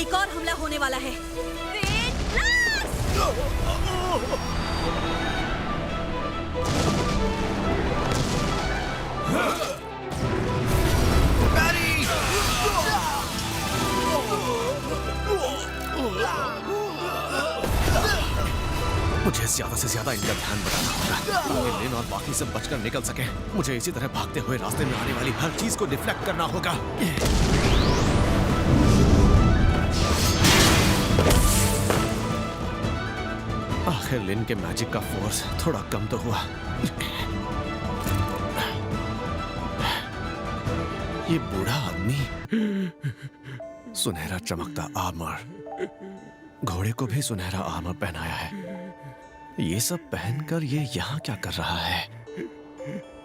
एक और हमला होने वाला है। Wait blast! मुझे ज्यादा से ज्यादा इनका ध्यान बनाना होगा ताकि लिन और बाकी सब बचकर निकल सके। मुझे इसी तरह भागते हुए रास्ते में आने वाली हर चीज को डिफ्लेक्ट करना होगा। आखिर लिन के मैजिक का फोर्स थोड़ा कम तो हुआ। ये बूढ़ा आदमी सुनहरा चमकता आर्मर, घोड़े को भी सुनहरा आर्मर पहनाया है। ये सब पहनकर ये यहाँ क्या कर रहा है?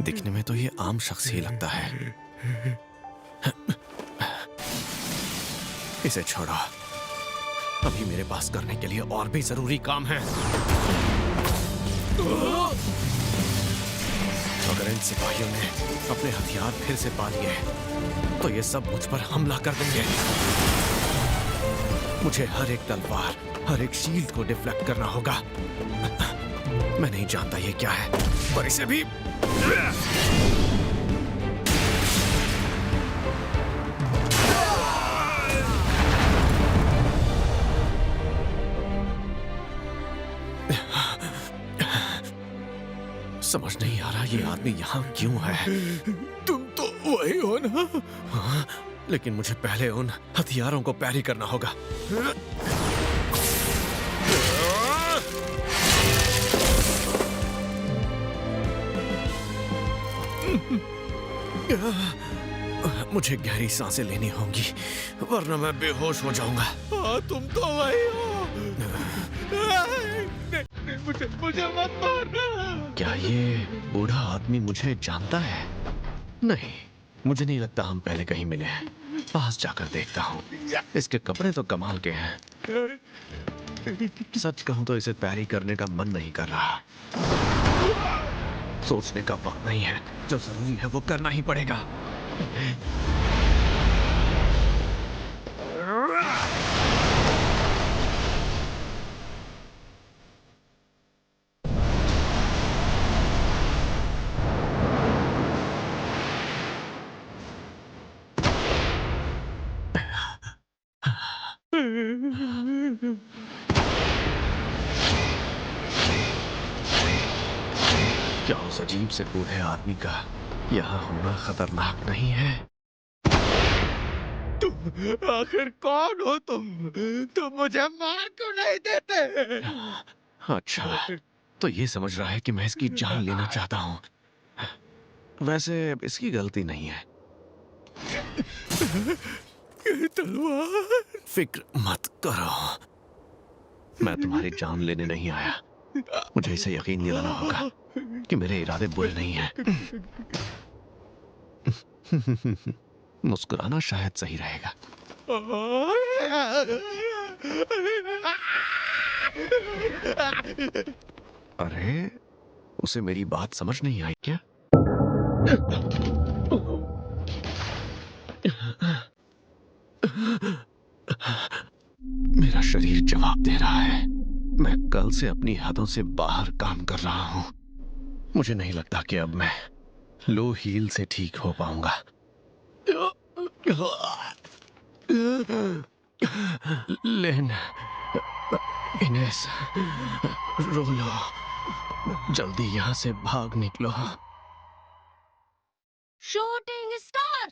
दिखने में तो ये आम शख्स ही लगता है। इसे छोड़ो, अभी मेरे पास करने के लिए और भी जरूरी काम है। अगर इन सिपाहियों ने अपने हथियार फिर से पा लिए तो ये सब मुझ पर हमला कर देंगे। मुझे हर एक तलवार, हर एक शील्ड को डिफ्लेक्ट करना होगा। मैं नहीं जानता ये क्या है, पर इसे भी समझ नहीं आ रहा ये आदमी यहाँ क्यों है। तुम तो वही हो ना? हाँ, लेकिन मुझे पहले उन हथियारों को पैरी करना होगा। मुझे गहरी सांसें लेनी होंगी वरना मैं बेहोश हो जाऊंगा। हाँ, तुम तो वही हो। मुझे मत मारना। क्या ये बूढ़ा आदमी मुझे जानता है? नहीं, मुझे नहीं लगता हम पहले कहीं मिले हैं। पास जाकर देखता हूँ। इसके कपड़े तो कमाल के हैं। सच कहूँ तो इसे पैरी करने का मन नहीं कर रहा। सोचने का वक्त नहीं है, जो जरूरी है वो करना ही पड़ेगा। क्या उस अजीब से बूढ़े आदमी का यहाँ होना खतरनाक नहीं है? तुम आखिर कौन हो? तुम मुझे मार क्यों नहीं देते? अच्छा, तो ये समझ रहा है कि मैं इसकी जान लेना चाहता हूँ। वैसे इसकी गलती नहीं है। तलवार। फिक्र मत करो, मैं तुम्हारी जान लेने नहीं आया। मुझे इसे यकीन दिलाना होगा कि मेरे इरादे बुरे नहीं हैं। मुस्कुराना शायद सही रहेगा। अरे, उसे मेरी बात समझ नहीं आई क्या? मेरा शरीर जवाब दे रहा है। मैं कल से अपनी हदों से बाहर काम कर रहा हूं। मुझे नहीं लगता कि अब मैं लो हील से ठीक हो पाऊंगा। लेन, इनेस, रोलो, जल्दी यहां से भाग निकलो। Shooting star!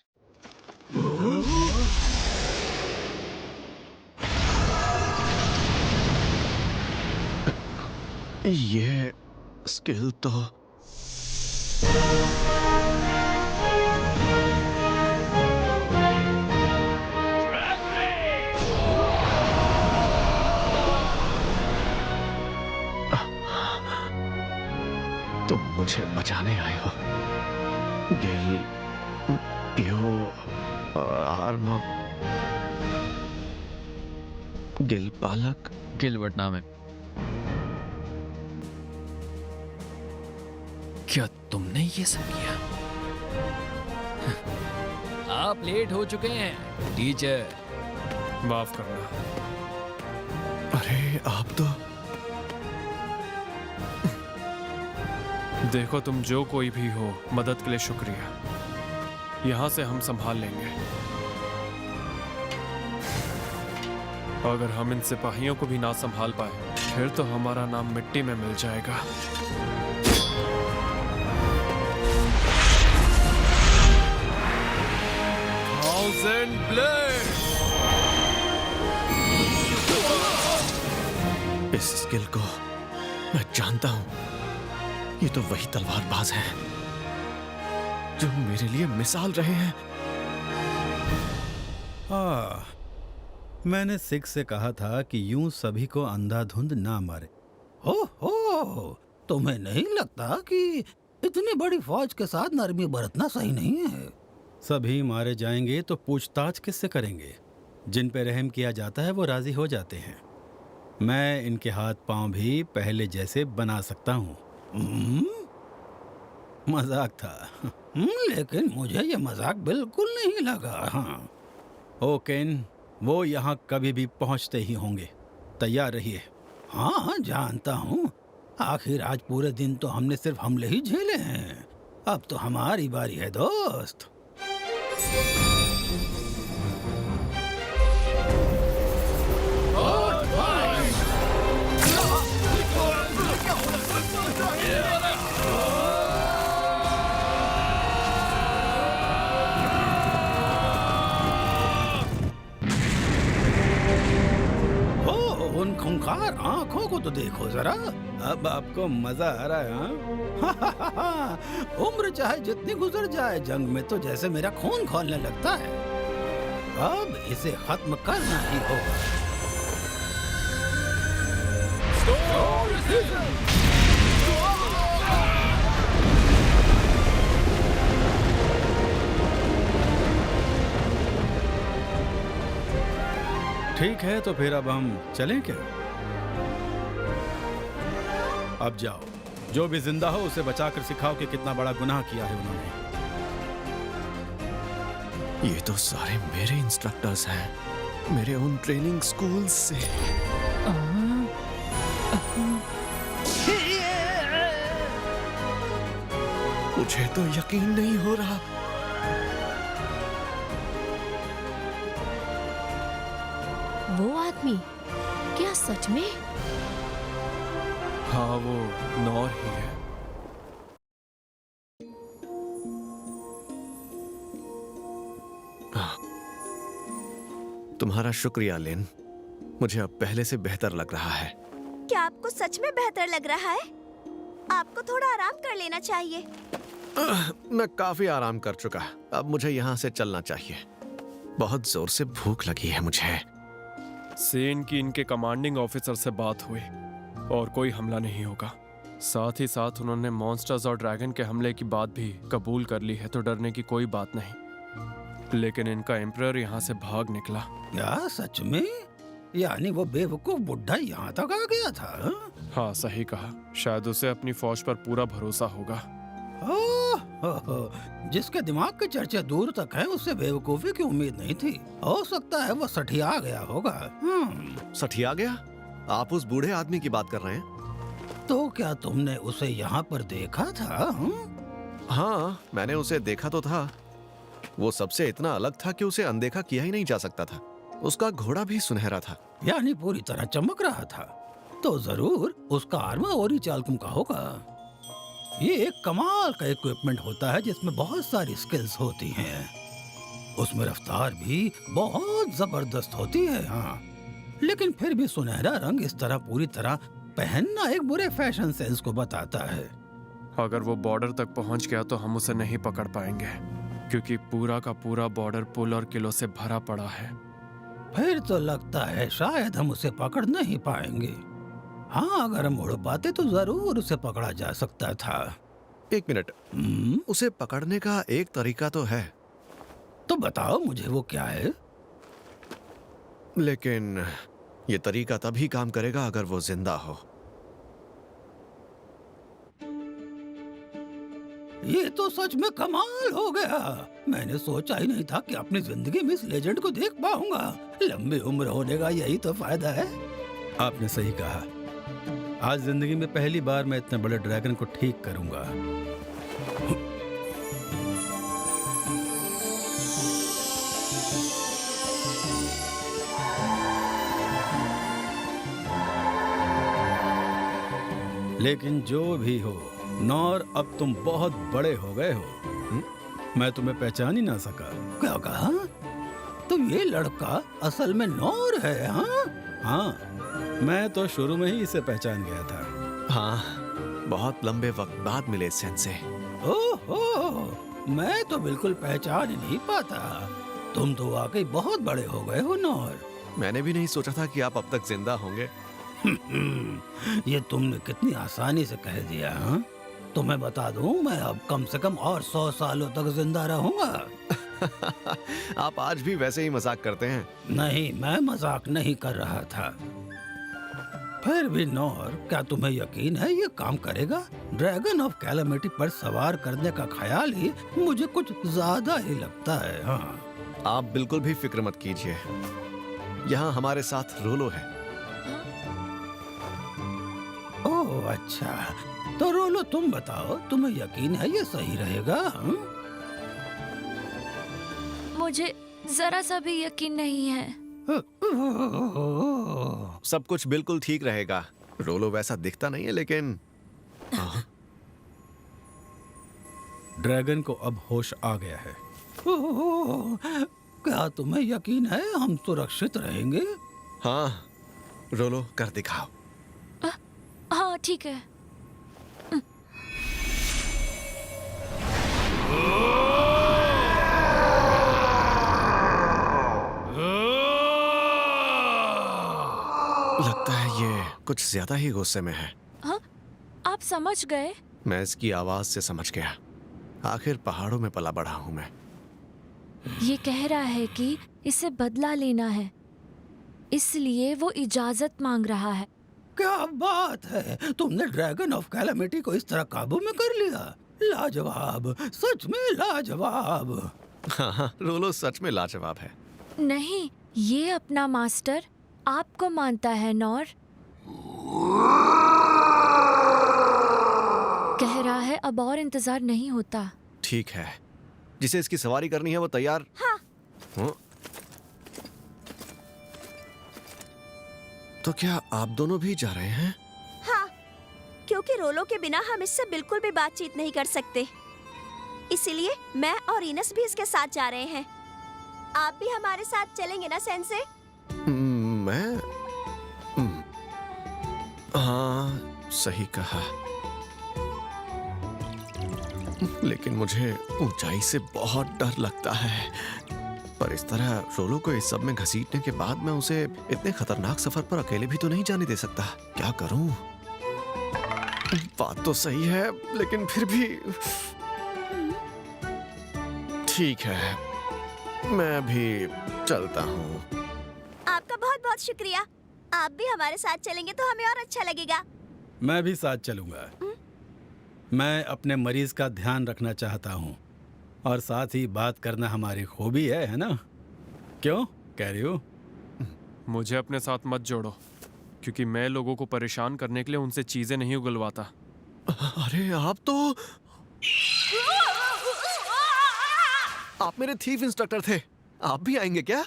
ये स्किल तो तुम मुझे बचाने आए हो। गिल, पियो, आर्म, गिल पालक, गिलबर्ट नाम है। क्या तुमने ये सब किया? आप लेट हो चुके हैं टीचर। माफ करना। अरे आप तो देखो, तुम जो कोई भी हो, मदद के लिए शुक्रिया। यहां से हम संभाल लेंगे। अगर हम इन सिपाहियों को भी ना संभाल पाए, फिर तो हमारा नाम मिट्टी में मिल जाएगा। Thousand blade! इस स्किल को मैं जानता हूं। ये तो वही तलवारबाज हैं जो मेरे लिए मिसाल रहे हैं। हाँ, मैंने सिख से कहा था कि यूं सभी को अंधाधुंध ना मारे। हो, तुम्हें नहीं लगता कि इतनी बड़ी फौज के साथ नरमी बरतना सही नहीं है? सभी मारे जाएंगे तो पूछताछ किससे करेंगे? जिन पे रहम किया जाता है वो राजी हो जाते हैं। मैं इनके हाथ पांव भी पहले जैसे बना सकता हूँ। मजाक था। लेकिन मुझे ये मजाक बिल्कुल नहीं लगा। हाँ ओकेन, वो यहाँ कभी भी पहुँचते ही होंगे। तैयार रहिए। हाँ जानता हूँ। आखिर आज पूरे दिन तो हमने सिर्फ हमले ही झेले हैं। अब तो हमारी बारी है दोस्त। उन खूंखार आंखों को तो देखो जरा। अब आपको मजा आ रहा है? हाँ? उम्र चाहे जितनी गुजर जाए, जंग में तो जैसे मेरा खून खौलने लगता है। अब इसे खत्म करना ही होगा। ठीक है, तो फिर अब हम चलें क्या? अब जाओ, जो भी जिंदा हो उसे बचाकर सिखाओ कि कितना बड़ा गुनाह किया है उन्होंने। ये तो सारे मेरे इंस्ट्रक्टर्स हैं, मेरे उन ट्रेनिंग स्कूल से। मुझे तो यकीन नहीं हो रहा। वो आदमी क्या सच में? हाँ, वो नौर ही है। तुम्हारा शुक्रिया लिन, मुझे अब पहले से बेहतर लग रहा है। क्या आपको सच में बेहतर लग रहा है? आपको थोड़ा आराम कर लेना चाहिए। मैं काफी आराम कर चुका। अब मुझे यहाँ से चलना चाहिए। बहुत जोर से भूख लगी है मुझे। सेन की इनके कमांडिंग ऑफिसर से बात हुई और कोई हमला नहीं होगा। साथ ही साथ उन्होंने मॉन्स्टर्स और ड्रैगन के हमले की बात भी कबूल कर ली है, तो डरने की कोई बात नहीं। लेकिन इनका एम्परर यहाँ से भाग निकला। क्या सच में? यानी वो बेवकूफ बुढ़ा यहाँ तक आ गया था? हाँ, सही कहा। शायद उसे अपनी फौज पर पूरा भरोसा होगा। जिसके दिमाग के चर्चे दूर तक हैं, उससे बेवकूफी की उम्मीद नहीं थी। हो सकता है वो सठिया गया होगा। सठिया गया? आप उस बूढ़े आदमी की बात कर रहे हैं? तो क्या तुमने उसे यहाँ पर देखा था? हाँ, मैंने उसे देखा तो था। वो सबसे इतना अलग था कि उसे अनदेखा किया ही नहीं जा सकता था। उसका घोड़ा भी सुनहरा था। यानी पूरी तरह चमक रहा था। तो जरूर उसका आर्मा ओरी चालकुम का होगा। ये एक कमाल का इक्विपमेंट होता है जिसमें बहुत सारी स्किल्स होती हैं। उसमें रफ्तार भी बहुत जबरदस्त होती है। हाँ, लेकिन फिर भी सुनहरा रंग इस तरह पूरी तरह पहनना एक बुरे फैशन सेंस को बताता है। अगर वो बॉर्डर तक पहुंच गया तो हम उसे नहीं पकड़ पाएंगे, क्योंकि पूरा का पूरा बॉर्डर पुल और किलों से भरा पड़ा है। फिर तो लगता है शायद हम उसे पकड़ नहीं पाएंगे। हाँ, अगर हम उड़ पाते तो जरूर उसे पकड़ा जा सकता था। एक मिनट, उसे पकड़ने का एक तरीका तो है। तो बताओ मुझे वो क्या है? लेकिन ये तरीका तभी काम करेगा अगर वो जिंदा हो। ये तो सच में कमाल हो गया। मैंने सोचा ही नहीं था कि अपनी जिंदगी में इस लेजेंड को देख पाऊंगा। लंबी उम्र होने का यही तो फायदा है। आपने सही कहा। आज जिंदगी में पहली बार मैं इतने बड़े ड्रैगन को ठीक करूंगा। लेकिन जो भी हो नौर, अब तुम बहुत बड़े हो गए हो। मैं तुम्हें पहचान ही ना सका। क्या कहा? तो ये लड़का असल में नौर है? हाँ, मैं तो शुरू में ही इसे पहचान गया था। हाँ, बहुत लंबे वक्त बाद मिले सेंसे। ओहो, मैं तो बिल्कुल पहचान ही नहीं पाता। तुम तो वाकई बहुत बड़े हो गए हो नौर। मैंने भी नहीं सोचा था कि आप अब तक जिंदा होंगे। ये तुमने कितनी आसानी से कह दिया। हाँ? तो मैं बता दूं, मैं अब कम से कम और 100 सालों तक जिंदा रहूंगा। आप आज भी वैसे ही मजाक करते हैं। नहीं, मैं मजाक नहीं कर रहा था। फिर भी नौर, क्या तुम्हें यकीन है ये काम करेगा? ड्रैगन ऑफ कैलामिटी पर सवार करने का ख्याल ही मुझे कुछ ज्यादा ही लगता है। हाँ, आप बिल्कुल भी फिक्र मत कीजिए। यहाँ हमारे साथ रोलो है। ओह अच्छा, तो रोलो तुम बताओ, तुम्हें यकीन है ये सही रहेगा? मुझे जरा सा भी यकीन नहीं है। सब कुछ बिल्कुल ठीक रहेगा। रोलो वैसा दिखता नहीं है, लेकिन ड्रैगन को अब होश आ गया है। क्या तुम्हें यकीन है हम सुरक्षित रहेंगे? हाँ, रोलो कर दिखाओ। हाँ ठीक है। लगता है ये कुछ ज्यादा ही गुस्से में है। हाँ, आप समझ गए? मैं इसकी आवाज से समझ गया। आखिर पहाड़ों में पला बढ़ा हूं मैं। ये कह रहा है कि इसे बदला लेना है, इसलिए वो इजाजत मांग रहा है। क्या बात है, तुमने ड्रैगन ऑफ कैलामिटी को इस तरह काबू में कर लिया। लाजवाब, सच में लाजवाब। हाँ, रोलो सच में लाजवाब है। नहीं, ये अपना मास्टर आपको मानता है नौर। कह रहा है अब और इंतजार नहीं होता। ठीक है, जिसे इसकी सवारी करनी है वो तैयार। हाँ। तो क्या आप दोनों भी जा रहे हैं? हाँ, क्योंकि रोलो के बिना हम इससे बिल्कुल भी बातचीत नहीं कर सकते। इसीलिए मैं और इनस भी इसके साथ जा रहे हैं। आप भी हमारे साथ चलेंगे ना सेंसे? मैं हाँ, सही कहा। लेकिन मुझे ऊंचाई से बहुत डर लगता है। पर इस तरह रोलो को इस सब में घसीटने के बाद मैं उसे इतने खतरनाक सफर पर अकेले भी तो नहीं जाने दे सकता। क्या करूं? बात तो सही है, लेकिन फिर भी ठीक है, मैं भी चलता हूँ। आपका बहुत बहुत शुक्रिया। आप भी हमारे साथ चलेंगे तो हमें और अच्छा लगेगा। मैं भी साथ चलूंगा। मैं अपने मरीज का ध्यान रखना चाहता हूँ और साथ ही बात करना हमारी खूबी है ना? क्यों कह रही हो? मुझे अपने साथ मत जोड़ो, क्योंकि मैं लोगों को परेशान करने के लिए उनसे चीजें नहीं उगलवाता। अरे आप तो आप मेरे थीफ इंस्ट्रक्टर थे। आप भी आएंगे क्या?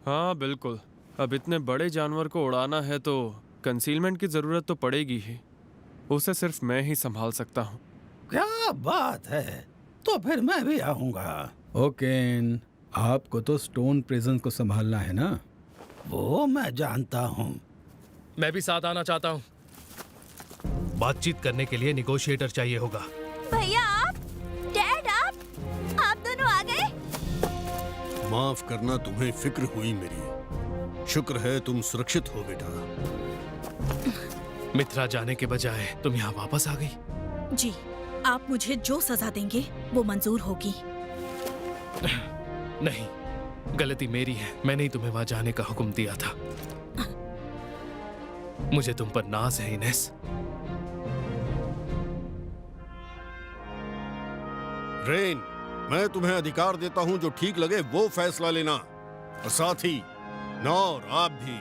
हाँ बिल्कुल। अब इतने बड़े जानवर को उड़ाना है तो कंसीलमेंट की जरूरत तो पड़ेगी ही। उसे सिर्फ मैं ही संभाल सकता हूँ। क्या बात है, तो फिर मैं भी आऊंगा। ओके, आपको तो स्टोन प्रिजन को संभालना है ना? वो मैं जानता हूँ। मैं भी साथ आना चाहता हूँ। बातचीत करने के लिए निगोशिएटर चाहिए होगा। भैया आप, डैड आप दोनों आ गए। माफ करना, तुम्हें फिक्र हुई मेरी। शुक्र है तुम सुरक्षित हो बेटा। मित्रा जाने के बजाय तुम यहाँ वापस आ गई। जी, आप मुझे जो सजा देंगे वो मंजूर होगी। नहीं, गलती मेरी है। मैंने ही तुम्हें वहां जाने का हुक्म दिया था। मुझे तुम पर नाज है इनेस। रेन, मैं तुम्हें अधिकार देता हूं जो ठीक लगे वो फैसला लेना, और साथ ही नौर आप भी।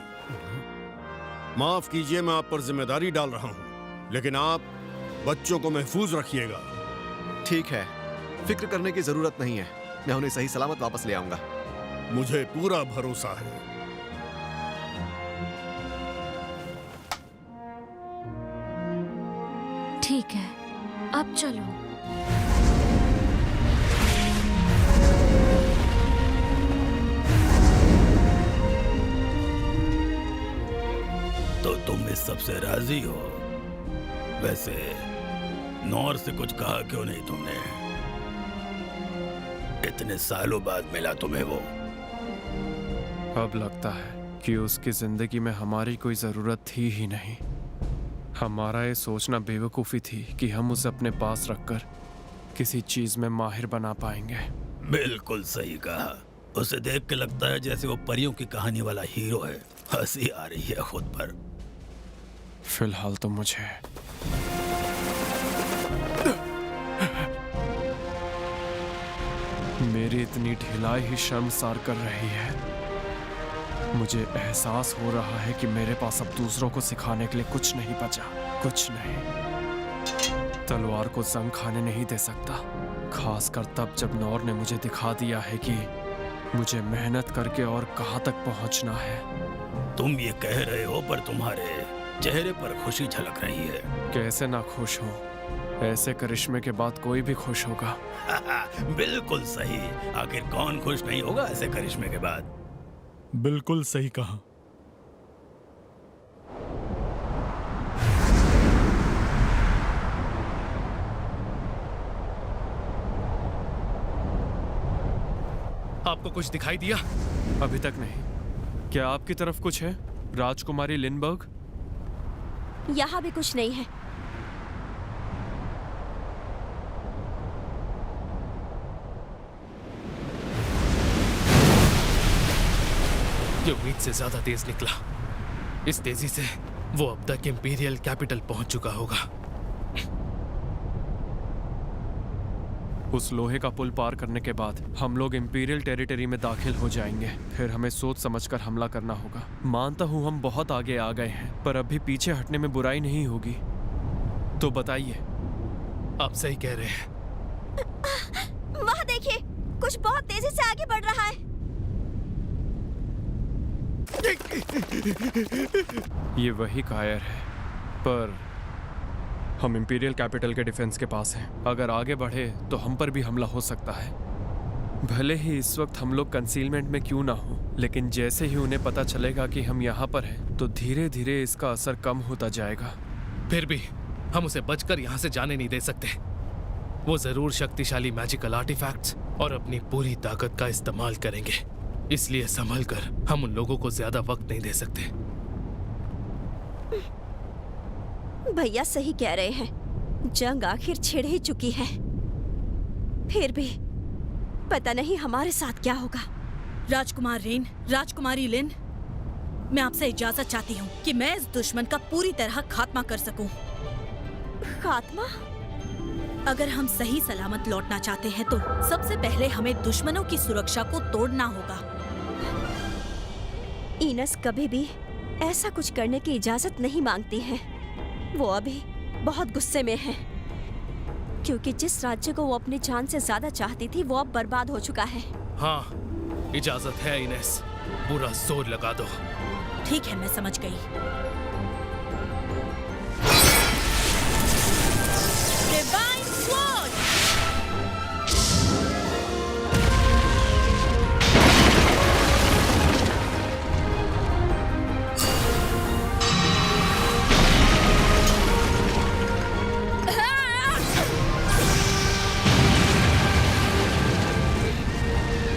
माफ कीजिए, मैं आप पर जिम्मेदारी डाल रहा हूं, लेकिन आप बच्चों को महफूज रखिएगा। ठीक है, फिक्र करने की जरूरत नहीं है, मैं उन्हें सही सलामत वापस ले आऊंगा। मुझे पूरा भरोसा है। ठीक है, अब चलो। तो तुम इस सब से राजी हो? वैसे नौर से कुछ कहा क्यों नहीं तुमने? इतने सालों बाद मिला तुम्हें वो। अब लगता है कि उसकी जिंदगी में हमारी कोई जरूरत थी ही नहीं। हमारा ये सोचना बेवकूफ़ी थी कि हम उसे अपने पास रखकर किसी चीज में माहिर बना पाएंगे। बिल्कुल सही कहा। उसे देख के लगता है जैसे वो परियों की कहानी वाला हीरो है। हंसी आ रही है खुद पर। फिलहाल तो मुझे मेरी इतनी ढिलाई ही शर्मसार कर रही है। मुझे एहसास हो रहा है कि मेरे पास अब दूसरों को सिखाने के लिए कुछ नहीं बचा, कुछ नहीं। तलवार को जंग खाने नहीं दे सकता, खासकर तब जब नौर ने मुझे दिखा दिया है कि मुझे मेहनत करके और कहां तक पहुंचना है। तुम ये कह रहे हो, पर तुम्हारे चेहरे पर खुशी झलक रही है। कैसे ना खुश हो? ऐसे करिश्मे के बाद कोई भी खुश होगा। बिल्कुल सही। आखिर कौन खुश नहीं होगा ऐसे करिश्मे के बाद? बिल्कुल सही कहा। आपको कुछ दिखाई दिया? अभी तक नहीं। क्या आपकी तरफ कुछ है, राजकुमारी लिंडबर्ग? यहाँ भी कुछ नहीं है। ये उम्मीद से ज्यादा तेज निकला। इस तेजी से वो अब तक इंपीरियल कैपिटल पहुंच चुका होगा। उस लोहे का पुल पार करने के बाद हम लोग इंपीरियल टेरिटरी में दाखिल हो जाएंगे। फिर हमें सोच समझकर हमला करना होगा। मानता हूँ हम बहुत आगे आ गए हैं, पर अभी पीछे हटने में बुराई नहीं होगी। तो बताइए। आप सही कह रहे हैं। वहाँ देखिए, कुछ बहुत तेजी से आगे बढ़ रहा है। ये वही कायर है, पर हम इंपीरियल कैपिटल के डिफेंस के पास हैं। अगर आगे बढ़े तो हम पर भी हमला हो सकता है। भले ही इस वक्त हम लोग कंसीलमेंट में क्यों ना हो, लेकिन जैसे ही उन्हें पता चलेगा कि हम यहाँ पर हैं, तो धीरे धीरे इसका असर कम होता जाएगा। फिर भी हम उसे बचकर यहाँ से जाने नहीं दे सकते। वो जरूर शक्तिशाली मैजिकल आर्टिफैक्ट्स और अपनी पूरी ताकत का इस्तेमाल करेंगे। इसलिए संभल कर हम उन लोगों को ज्यादा वक्त नहीं दे सकते। भैया सही कह रहे हैं, जंग आखिर छिड़ ही चुकी है। फिर भी पता नहीं हमारे साथ क्या होगा। राजकुमार रेन, राजकुमारी लिन, मैं आपसे इजाजत चाहती हूँ कि मैं इस दुश्मन का पूरी तरह खात्मा कर सकूं। खात्मा? अगर हम सही सलामत लौटना चाहते हैं तो सबसे पहले हमें दुश्मनों की सुरक्षा को तोड़ना होगा। इनस कभी भी ऐसा कुछ करने की इजाजत नहीं मांगती है। वो अभी बहुत गुस्से में है, क्योंकि जिस राज्य को वो अपनी जान से ज्यादा चाहती थी वो अब बर्बाद हो चुका है। हाँ, इजाजत है इनेस, पूरा जोर लगा दो। ठीक है, मैं समझ गई। Divine sword!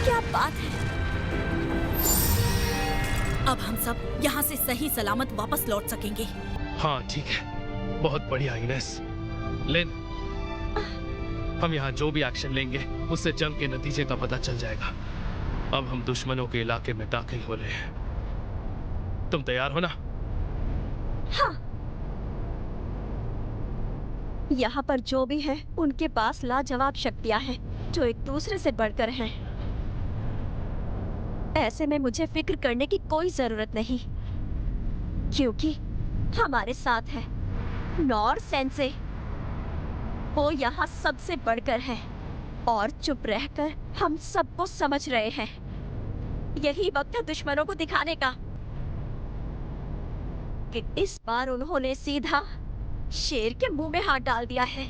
क्या बात है? अब हम सब यहाँ से सही सलामत वापस लौट सकेंगे। हाँ ठीक है, बहुत बढ़िया इनेस। लिन, हम यहाँ जो भी एक्शन लेंगे उससे जंग के नतीजे का पता चल जाएगा। अब हम दुश्मनों के इलाके में दाखिल हो रहे हैं। तुम तैयार हो ना? हाँ। यहाँ पर जो भी है उनके पास लाजवाब शक्तियाँ हैं। जो एक दूसरे से बढ़कर हैं। ऐसे में मुझे फिक्र करने की कोई जरूरत नहीं, क्योंकि हमारे साथ है नॉर सेंसे। वो यहाँ सबसे बढ़कर है और चुप रहकर हम सबको समझ रहे हैं। यही वक्त है दुश्मनों को दिखाने का कि इस बार उन्होंने सीधा शेर के मुंह में हाथ डाल दिया है।